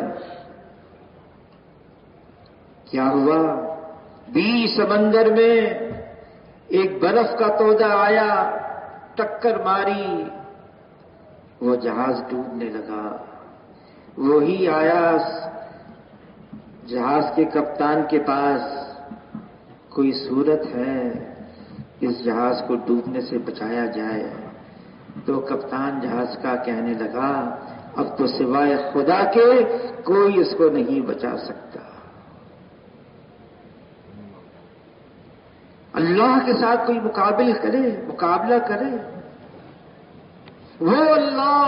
کیا ہوا؟ 20 سمندر میں ایک برف کا تودہ آیا، ٹکر ماری، وہ جہاز ڈوبنے لگا۔ وہی آیا جہاز کے کپتان کے پاس، کوئی صورت ہے اس جہاز کو ڈوبنے سے بچایا جائے؟ تو کپتان جہاز کا کہنے لگا، اب تو سوائے خدا کے کوئی اس کو نہیں بچا سکتا۔ اللہ کے ساتھ کوئی مقابلہ کرے؟ وہ اللہ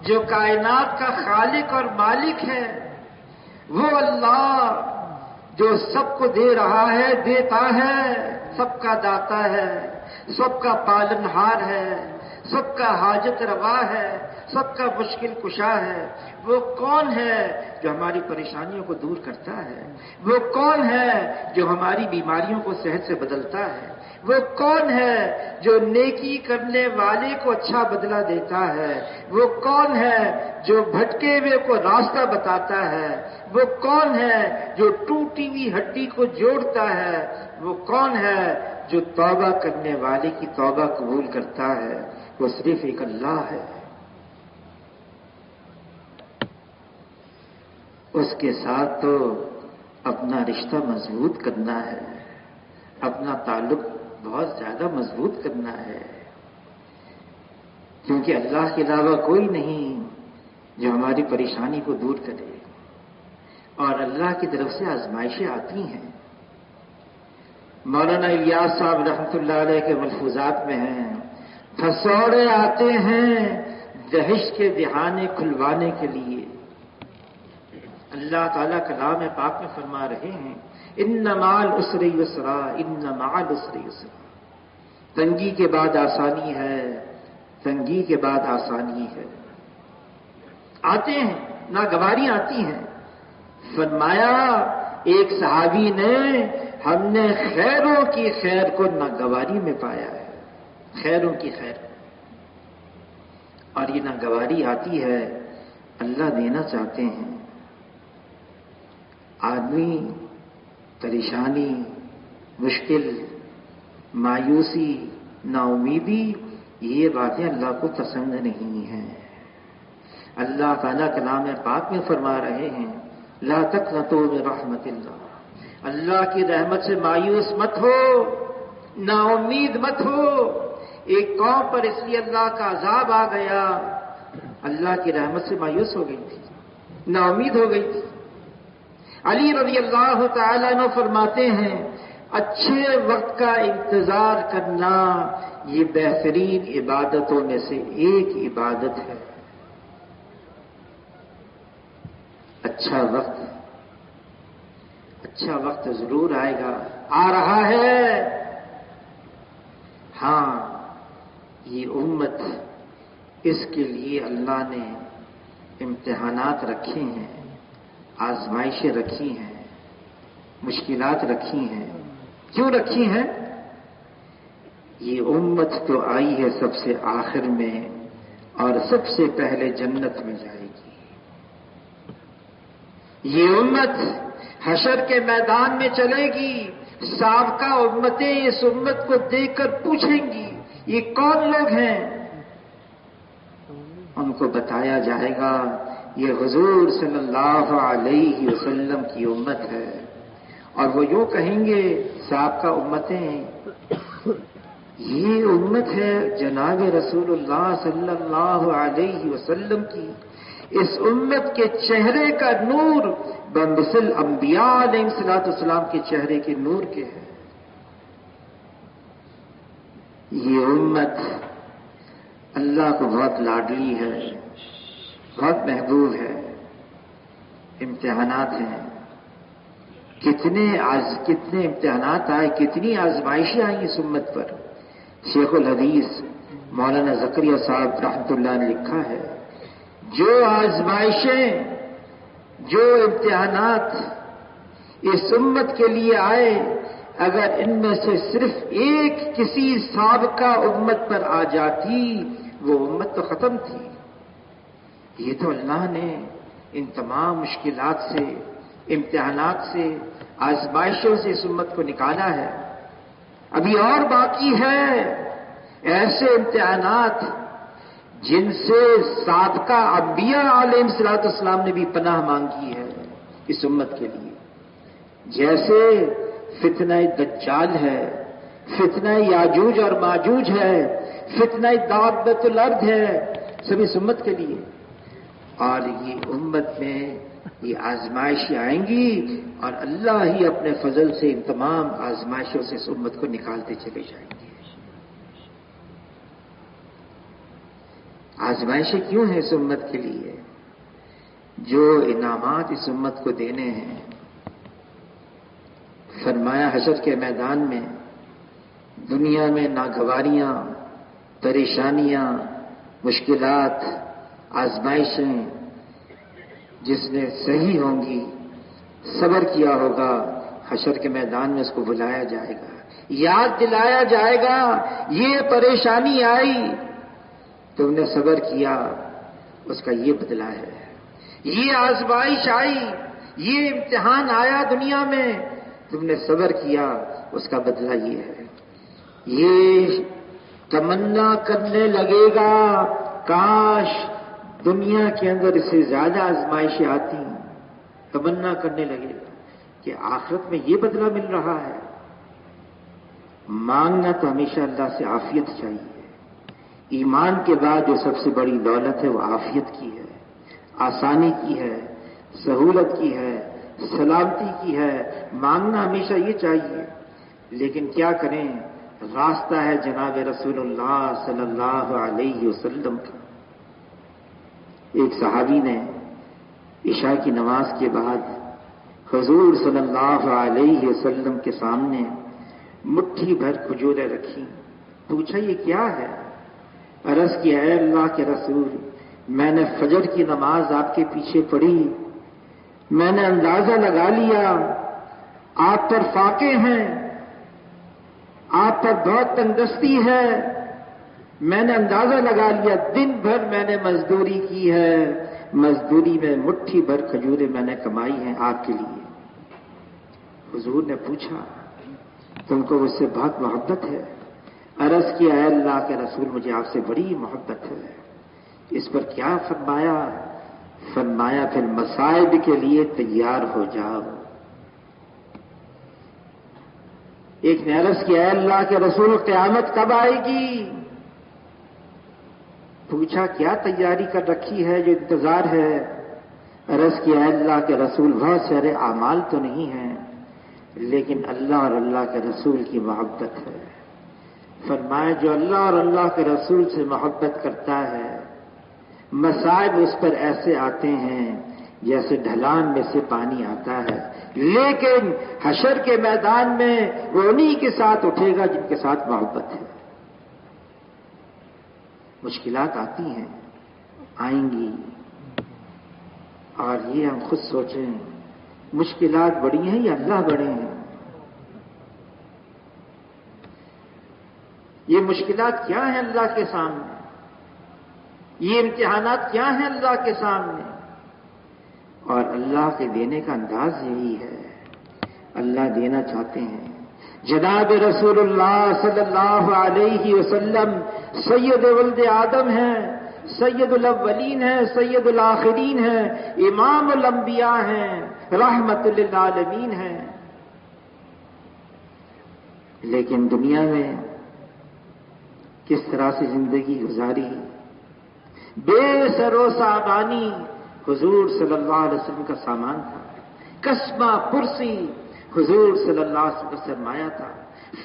جو کائنات کا خالق اور مالک ہے، وہ اللہ جو سب کو دے رہا ہے، دیتا ہے، سب کا داتا ہے، سب کا پالنہار ہے، سب کا حاجت روا ہے، سب کا مشکل کشا ہے۔ وہ کون ہے جو ہماری پریشانیوں کو دور کرتا ہے؟ وہ کون ہے جو ہماری بیماریوں کو صحت سے بدلتا ہے؟ وہ کون ہے جو نیکی کرنے والے کو اچھا بدلہ دیتا ہے؟ وہ کون ہے جو بھٹکے ہوئے کو راستہ بتاتا ہے؟ وہ کون ہے جو ٹوٹی ہوئی ہڈی کو جوڑتا ہے؟ وہ کون ہے جو توبہ کرنے والے کی توبہ قبول کرتا ہے؟ وہ صرف ایک اللہ ہے۔ اس کے ساتھ تو اپنا رشتہ مضبوط کرنا ہے، اپنا تعلق بہت زیادہ مضبوط کرنا ہے، کیونکہ اللہ کے علاوہ کوئی نہیں جو ہماری پریشانی کو دور کرے۔ اور اللہ کی طرف سے آزمائشیں آتی ہیں۔ مولانا الیاس صاحب رحمۃ اللہ علیہ کے ملفوظات میں ہیں، پھسوڑے آتے ہیں دہش کے دہانے کھلوانے کے لیے۔ اللہ تعالیٰ کلام پاک میں فرما رہے ہیں، ان مع العسر یسرا، ان مع العسر یسرا۔ تنگی کے بعد آسانی ہے، تنگی کے بعد آسانی ہے۔ آتے ہیں، ناگواریاں آتی ہیں۔ فرمایا ایک صحابی نے، ہم نے خیروں کی خیر کو ناگواری میں پایا ہے، خیروں کی خیر۔ اور یہ ناگواری آتی ہے، اللہ دینا چاہتے ہیں۔ آدمی پریشانی، مشکل، مایوسی، نا امیدی، یہ باتیں اللہ کو پسند نہیں ہیں۔ اللہ تعالیٰ کلام پاک میں فرما رہے ہیں، لا تقنطوا من رحمت اللہ، اللہ کی رحمت سے مایوس مت ہو، نا امید مت ہو۔ ایک قوم پر اس لیے اللہ کا عذاب آ گیا، اللہ کی رحمت سے مایوس ہو گئی تھی، نا امید ہو گئی تھی۔ علی رضی اللہ تعالیٰ عنہ فرماتے ہیں، اچھے وقت کا انتظار کرنا یہ بہترین عبادتوں میں سے ایک عبادت ہے۔ اچھا وقت ضرور آئے گا، آ رہا ہے۔ ہاں، یہ امت، اس کے لیے اللہ نے امتحانات رکھے ہیں، آزمائشیں رکھی ہیں، مشکلات رکھی ہیں۔ کیوں رکھی ہیں؟ یہ امت تو آئی ہے سب سے آخر میں، اور سب سے پہلے جنت میں جائے گی۔ یہ امت حشر کے میدان میں چلے گی، سابقہ امتیں اس امت کو دیکھ کر پوچھیں گی یہ کون لوگ ہیں؟ ان کو بتایا جائے گا یہ حضور صلی اللہ علیہ وسلم کی امت ہے، اور وہ یوں کہیں گے سابقہ امتیں، یہ امت ہے جناب رسول اللہ صلی اللہ علیہ وسلم کی۔ اس امت کے چہرے کا نور بمثل انبیاء علیہ السلام کے چہرے کے نور کے ہے۔ یہ امت اللہ کو بہت لاڈلی ہے، بہت محبوب ہے، امتحانات ہیں، کتنے امتحانات آئے، کتنی آزمائشیں آئی اس امت پر۔ شیخ الحدیث مولانا زکریا صاحب رحمۃ اللہ نے لکھا ہے، جو آزمائشیں، جو امتحانات اس امت کے لیے آئے، اگر ان میں سے صرف ایک کسی سابقہ امت پر آ جاتی، وہ امت تو ختم تھی۔ یہ تو اللہ نے ان تمام مشکلات سے، امتحانات سے، آزمائشوں سے اس امت کو نکالا ہے۔ ابھی اور باقی ہے ایسے امتحانات جن سے سابقہ انبیاء علیہ الصلوۃ والسلام نے بھی پناہ مانگی ہے اس امت کے لیے، جیسے فتنہ دجال ہے، فتنہ یاجوج اور ماجوج ہے، فتنہ دابۃ الارض ہے، سب اس امت کے لیے۔ اور یہ امت میں یہ آزمائشیں آئیں گی اور اللہ ہی اپنے فضل سے ان تمام آزمائشوں سے اس امت کو نکالتے چلے جائیں گے۔ آزمائشیں کیوں ہیں اس امت کے لیے؟ جو انعامات اس امت کو دینے ہیں، فرمایا حشر کے میدان میں دنیا میں ناگواریاں، پریشانیاں، مشکلات، آزمائشیں جس نے صحیح ہوں گی، صبر کیا ہوگا، حشر کے میدان میں اس کو بلایا جائے گا، یاد دلایا جائے گا، یہ پریشانی آئی، تم نے صبر کیا، اس کا یہ بدلہ ہے، یہ آزمائش آئی، یہ امتحان آیا دنیا میں، تم نے صبر کیا، اس کا بدلہ یہ ہے۔ یہ تمنا کرنے لگے گا، کاش دنیا کے اندر اس سے زیادہ آزمائشیں آتی، تمنا کرنے لگے گا کہ آخرت میں یہ بدلہ مل رہا ہے۔ مانگنا تو ہمیشہ اللہ سے عافیت چاہیے۔ ایمان کے بعد جو سب سے بڑی دولت ہے وہ عافیت کی ہے، آسانی کی ہے، سہولت کی ہے، سلامتی کی ہے۔ مانگنا ہمیشہ یہ چاہیے، لیکن کیا کریں، راستہ ہے جناب رسول اللہ صلی اللہ علیہ وسلم کا۔ ایک صحابی نے عشاء کی نماز کے بعد حضور صلی اللہ علیہ وسلم کے سامنے مٹھی بھر کھجوریں رکھی، پوچھا یہ کیا ہے؟ عرض کیا، اے اللہ کے رسول، میں نے فجر کی نماز آپ کے پیچھے پڑھی، میں نے اندازہ لگا لیا آپ پر فاقے ہیں، آپ پر بہت تندرستی ہے، میں نے اندازہ لگا لیا، دن بھر میں نے مزدوری کی ہے، مزدوری میں مٹھی بھر کھجوریں میں نے کمائی ہیں آپ کے لیے۔ حضور نے پوچھا، تم کو اس سے بہت محبت ہے؟ عرض کیا، اے اللہ کے رسول، مجھے آپ سے بڑی محبت ہے۔ اس پر کیا فرمایا؟ فرمایا پھر مصائب کے لیے تیار ہو جاؤ۔ ایک نے عرض کیا، اے اللہ کے رسول، قیامت کب آئے گی؟ پوچھا کیا تیاری کر رکھی ہے، جو انتظار ہے؟ عرض کیا، اے اللہ کے رسول، بہت سارے اعمال تو نہیں ہیں، لیکن اللہ اور اللہ کے رسول کی محبت ہے۔ فرمایا جو اللہ اور اللہ کے رسول سے محبت کرتا ہے، مصائب اس پر ایسے آتے ہیں جیسے ڈھلان میں سے پانی آتا ہے، لیکن حشر کے میدان میں وہ انہی کے ساتھ اٹھے گا جن کے ساتھ محبت ہے۔ مشکلات آتی ہیں، آئیں گی، اور یہ ہم خود سوچیں، مشکلات بڑی ہیں یا اللہ بڑے ہیں؟ یہ مشکلات کیا ہیں اللہ کے سامنے؟ یہ امتحانات کیا ہیں اللہ کے سامنے؟ اور اللہ کے دینے کا انداز یہی ہے، اللہ دینا چاہتے ہیں۔ جناب رسول اللہ صلی اللہ علیہ وسلم سید ولد آدم ہیں، سید الاولین ہیں، سید الآخرین ہیں، امام الانبیاء ہیں، رحمت للعالمین ہیں، لیکن دنیا میں کس طرح سے زندگی گزاری، بے سر و سامانی حضور صلی اللہ علیہ وسلم کا سامان تھا، قسمہ پرسی حضور صلی اللہ علیہ وسلم کا سرمایہ تھا،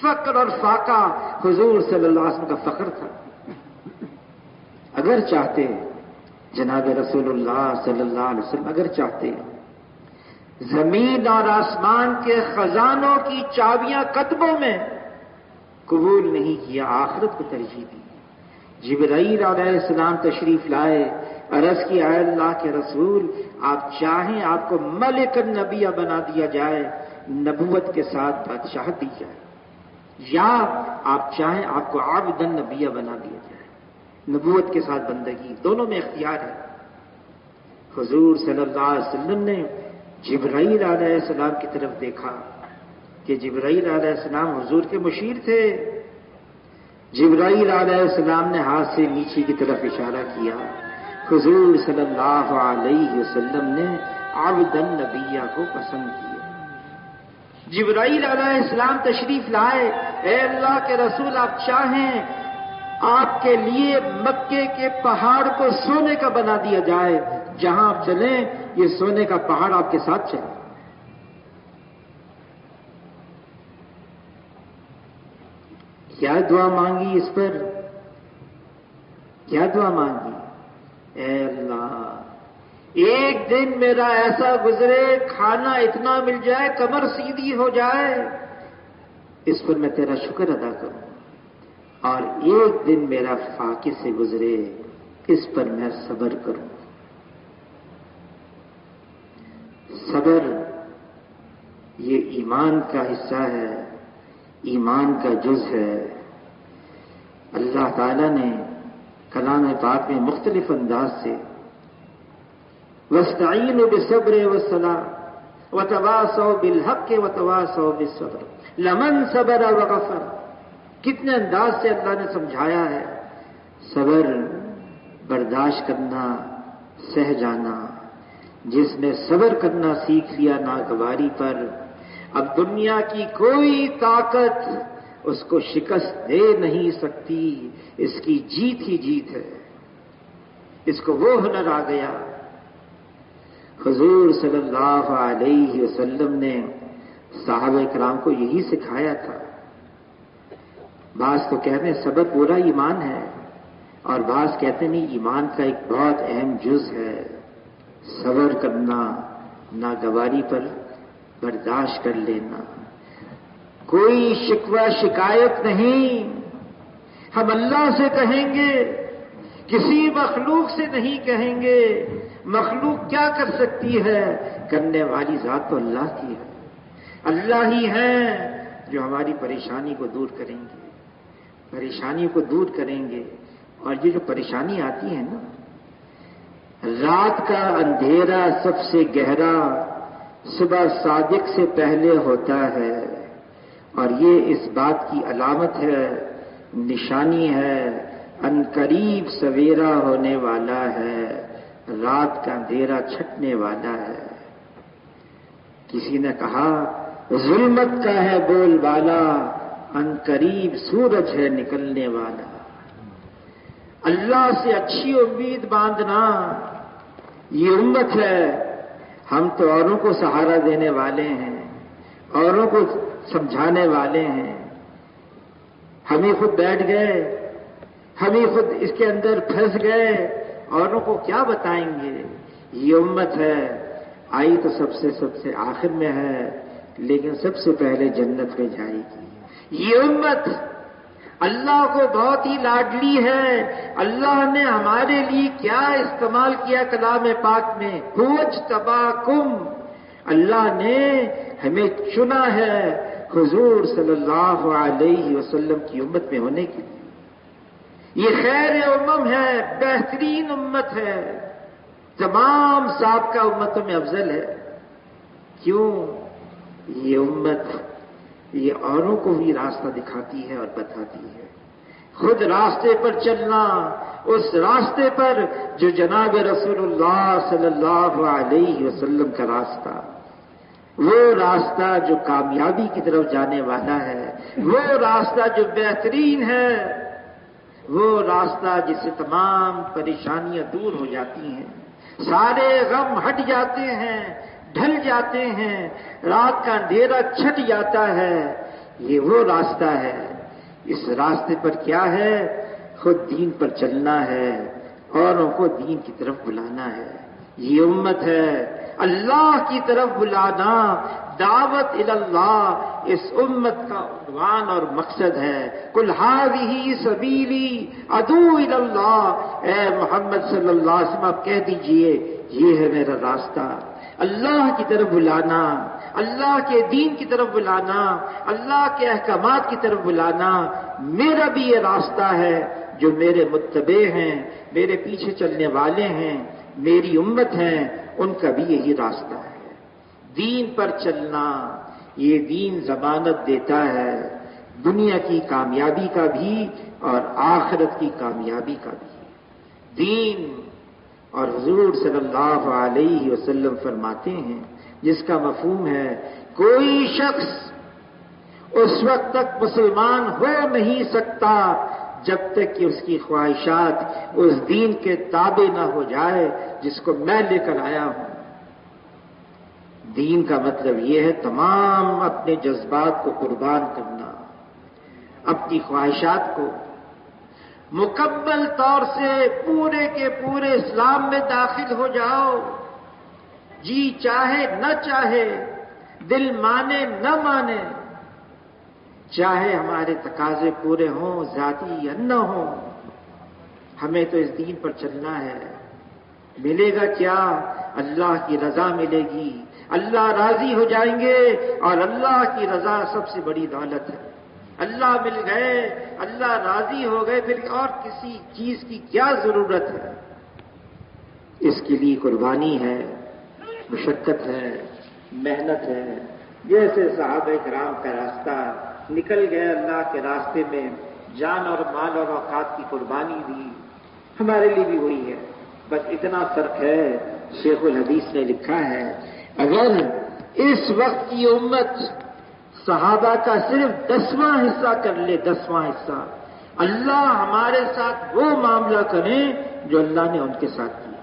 فقر اور فاقہ حضور صلی اللہ علیہ وسلم کا فخر تھا۔ اگر چاہتے جناب رسول اللہ صلی اللہ علیہ وسلم، اگر چاہتے زمین اور آسمان کے خزانوں کی چابیاں قدموں میں، قبول نہیں کیا، آخرت کو ترجیح دی۔ جبرائیل علیہ السلام تشریف لائے، عرض کی اے اللہ کے رسول، آپ چاہیں آپ کو ملک النبیہ بنا دیا جائے، نبوت کے ساتھ بادشاہت دی جائے، یا آپ چاہیں آپ کو عبد النبیہ بنا دیا جائے، نبوت کے ساتھ بندگی، دونوں میں اختیار ہے۔ حضور صلی اللہ علیہ وسلم نے جبرائیل علیہ السلام کی طرف دیکھا کہ جبرائیل علیہ السلام حضور کے مشیر تھے۔ جبرائیل علیہ السلام نے ہاتھ سے نیچے کی طرف اشارہ کیا، حضور صلی اللہ علیہ وسلم نے عبد النبیہ کو پسند کیا۔ جبرائیل علیہ السلام تشریف لائے، اے اللہ کے رسول، آپ چاہیں آپ کے لیے مکے کے پہاڑ کو سونے کا بنا دیا جائے، جہاں آپ چلیں یہ سونے کا پہاڑ آپ کے ساتھ چلے۔ کیا دعا مانگی اس پر؟ کیا دعا مانگی؟ اے اللہ، ایک دن میرا ایسا گزرے، کھانا اتنا مل جائے، کمر سیدھی ہو جائے، اس پر میں تیرا شکر ادا کروں، اور ایک دن میرا فاقے سے گزرے، اس پر میں صبر کروں۔ صبر یہ ایمان کا حصہ ہے، ایمان کا جز ہے۔ اللہ تعالیٰ نے کلام پاک میں مختلف انداز سے وَاسْتَعِينُوا بِالصَّبْرِ وَالصَّلَاةِ وَتَوَاصَوْا بِالْحَقِّ وَتَوَاصَوْا بِالصَّبْرِ لَمَنْ صَبَرَ وَغَفَرَ، کتنے انداز سے اللہ نے سمجھایا ہے۔ صبر، برداشت کرنا، سہ جانا۔ جس نے صبر کرنا سیکھ لیا ناگواری پر، اب دنیا کی کوئی طاقت اس کو شکست دے نہیں سکتی، اس کی جیت ہی جیت ہے، اس کو وہ ہنر آ گیا۔ حضور صلی اللہ علیہ وسلم نے صحابہ کرام کو یہی سکھایا تھا۔ بعض تو کہتے ہیں صبر پورا ایمان ہے، اور بعض کہتے ہیں نہیں، ایمان کا ایک بہت اہم جز ہے صبر کرنا، ناگواری پر برداشت کر لینا۔ کوئی شکوہ شکایت نہیں، ہم اللہ سے کہیں گے، کسی مخلوق سے نہیں کہیں گے۔ مخلوق کیا کر سکتی ہے؟ کرنے والی ذات تو اللہ کی ہے۔ اللہ ہی ہیں جو ہماری پریشانی کو دور کریں گے، پریشانی کو دور کریں گے۔ اور یہ جو پریشانی آتی ہے نا، رات کا اندھیرا سب سے گہرا صبح صادق سے پہلے ہوتا ہے، اور یہ اس بات کی علامت ہے، نشانی ہے، عنقریب سویرا ہونے والا ہے، رات کا اندھیرا چھٹنے والا ہے۔ کسی نے کہا ظلمت کا ہے بول بالا، عنقریب سورج ہے نکلنے والا۔ اللہ سے اچھی امید باندھنا، یہ امت ہے۔ ہم تو اوروں کو سہارا دینے والے ہیں، اوروں کو سمجھانے والے ہیں، ہم ہی خود بیٹھ گئے، ہم ہی خود اس کے اندر پھنس گئے، اوروں کو کیا بتائیں گے؟ یہ امت ہے، آئی تو سب سے آخر میں ہے، لیکن سب سے پہلے جنت میں جائے گی۔ یہ امت اللہ کو بہت ہی لاڈلی ہے۔ اللہ نے ہمارے لیے کیا استعمال کیا کلام پاک میں؟ اجتباکم، اللہ نے ہمیں چنا ہے حضور صلی اللہ علیہ وسلم کی امت میں ہونے کے لیے۔ یہ خیر امم ہے، بہترین امت ہے، تمام سابقہ امتوں میں افضل ہے۔ کیوں؟ یہ امت یہ اوروں کو بھی راستہ دکھاتی ہے اور بتاتی ہے۔ خود راستے پر چلنا، اس راستے پر جو جناب رسول اللہ صلی اللہ علیہ وسلم کا راستہ، وہ راستہ جو کامیابی کی طرف جانے والا ہے، وہ راستہ جو بہترین ہے، وہ راستہ جس سے تمام پریشانیاں دور ہو جاتی ہیں، سارے غم ہٹ جاتے ہیں، ڈھل جاتے ہیں، رات کا اندھیرا چھٹ جاتا ہے۔ یہ وہ راستہ ہے۔ اس راستے پر کیا ہے؟ خود دین پر چلنا ہے، اوروں کو دین کی طرف بلانا ہے۔ یہ امت ہے اللہ کی طرف بلانا، دعوت اللہ اس امت کا عنوان اور مقصد ہے۔ قل ھذہ سبیلی ادعو الی اللہ، اے محمد صلی اللہ علیہ وسلم آپ کہہ دیجئے یہ ہے میرا راستہ، اللہ کی طرف بلانا، اللہ کے دین کی طرف بلانا، اللہ کے احکامات کی طرف بلانا، میرا بھی یہ راستہ ہے، جو میرے متبع ہیں، میرے پیچھے چلنے والے ہیں، میری امت ہیں، ان کا بھی یہی راستہ ہے۔ دین پر چلنا، یہ دین ضمانت دیتا ہے دنیا کی کامیابی کا بھی اور آخرت کی کامیابی کا بھی۔ دین، اور حضور صلی اللہ علیہ وسلم فرماتے ہیں جس کا مفہوم ہے کوئی شخص اس وقت تک مسلمان ہو نہیں سکتا جب تک کہ اس کی خواہشات اس دین کے تابع نہ ہو جائے جس کو میں لے کر آیا ہوں۔ دین کا مطلب یہ ہے تمام اپنے جذبات کو قربان کرنا، اپنی خواہشات کو مکمل طور سے پورے کے پورے اسلام میں داخل ہو جاؤ، جی چاہے نہ چاہے، دل مانے نہ مانے، چاہے ہمارے تقاضے پورے ہوں ذاتی یا نہ ہوں، ہمیں تو اس دین پر چلنا ہے۔ ملے گا کیا؟ اللہ کی رضا ملے گی، اللہ راضی ہو جائیں گے، اور اللہ کی رضا سب سے بڑی دولت ہے۔ اللہ مل گئے، اللہ راضی ہو گئے، پھر اور کسی چیز کی کیا ضرورت ہے؟ اس کے لیے قربانی ہے، مشقت ہے، محنت ہے۔ جیسے صحابہ کرام کا راستہ نکل گئے اللہ کے راستے میں، جان اور مال اور اوقات کی قربانی دی، ہمارے لیے بھی وہی ہے، بس اتنا فرق ہے۔ شیخ الحدیث نے لکھا ہے اگر اس وقت کی امت صحابہ کا صرف 10واں حصہ کر لے، 10واں حصہ، اللہ ہمارے ساتھ وہ معاملہ کریں جو اللہ نے ان کے ساتھ کیا،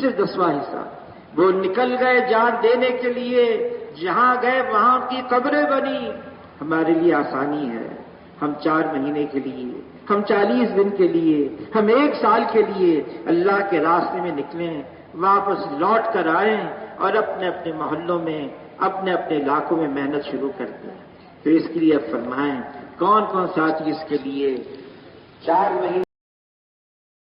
صرف 10واں حصہ۔ وہ نکل گئے جان دینے کے لیے، جہاں گئے وہاں کی قبریں بنی، ہمارے لیے آسانی ہے۔ ہم 4 مہینے کے لیے، ہم 40 دن کے لیے، ہم 1 سال کے لیے اللہ کے راستے میں نکلیں، واپس لوٹ کر آئیں اور اپنے اپنے محلوں میں، اپنے اپنے علاقوں میں محنت شروع کر دیں۔ تو اس کے لیے اب فرمائیں کون کون ساتھی اس کے لیے 4 مہینے